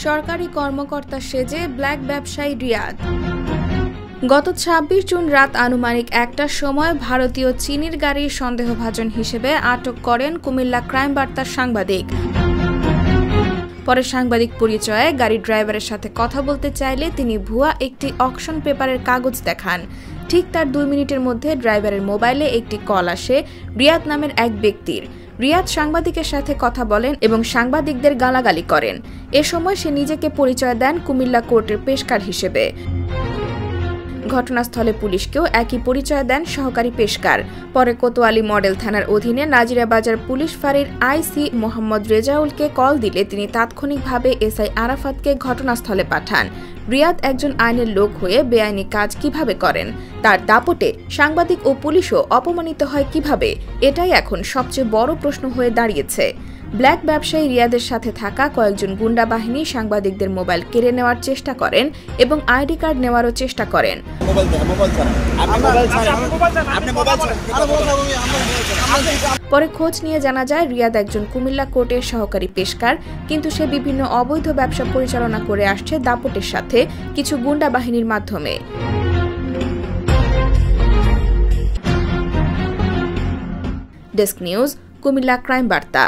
সরকারি কর্মকর্তা সেজে ব্ল্যাক ব্যবসায়ী রিয়াদ। গত ২৬ জুন রাত আনুমানিক ১টার সময় ভারতীয় চিনির গাড়ির সন্দেহভাজন হিসেবে আটক করেন কুমিল্লা ক্রাইম বার্তার সাংবাদিক। পরে সাংবাদিক পরিচয়ে গাড়ির ড্রাইভারের সাথে কথা বলতে চাইলে তিনি ভুয়া একটি অকশন পেপারের কাগজ দেখান। ঠিক তার ২ মিনিটের মধ্যে ড্রাইভারের মোবাইলে একটি কল আসে রিয়াদ নামের এক ব্যক্তির। রিয়াদ সাংবাদিকের সাথে কথা বলেন এবং সাংবাদিকদের গালাগালি করেন। এ সময় সে নিজেকে পরিচয় দেন কুমিল্লা কোর্টের পেশকার হিসেবে। ঘটনাস্থলে পুলিশকেও একই পরিচয় দেন সহকারী পেশকার। পরে কোতোয়ালি মডেল থানার অধীনে নাজিরাবাজার পুলিশ ফাঁড়ির আইসি মোহাম্মদ রেজাউলকে কল দিলে তিনি তাৎক্ষণিকভাবে এসআই আরাফাতকে ঘটনাস্থলে পাঠান। রিয়াদ একজন আইনের লোক হয়ে বেআইনি কাজ কিভাবে করেন, তার দাপটে সাংবাদিক ও পুলিশও অপমানিত হয় কিভাবে, এটাই এখন সবচেয়ে বড় প্রশ্ন হয়ে দাঁড়িয়েছে। ব্ল্যাক ব্যবসায়ী রিয়াদের সাথে থাকা কয়েকজন গুন্ডা বাহিনী সাংবাদিকদের মোবাইল কেড়ে নেওয়ার চেষ্টা করেন এবং আইডি কার্ড নেওয়ারও চেষ্টা করেন। পরে খোঁজ নিয়ে জানা যায় রিয়াদ একজন কুমিল্লা কোর্টের সহকারী পেশকার, কিন্তু সে বিভিন্ন অবৈধ ব্যবসা পরিচালনা করে আসছে দাপটের সাথে কিছু গুন্ডা বাহিনীর মাধ্যমে। ডেস্ক নিউজ, কুমিল্লা ক্রাইম বার্তা।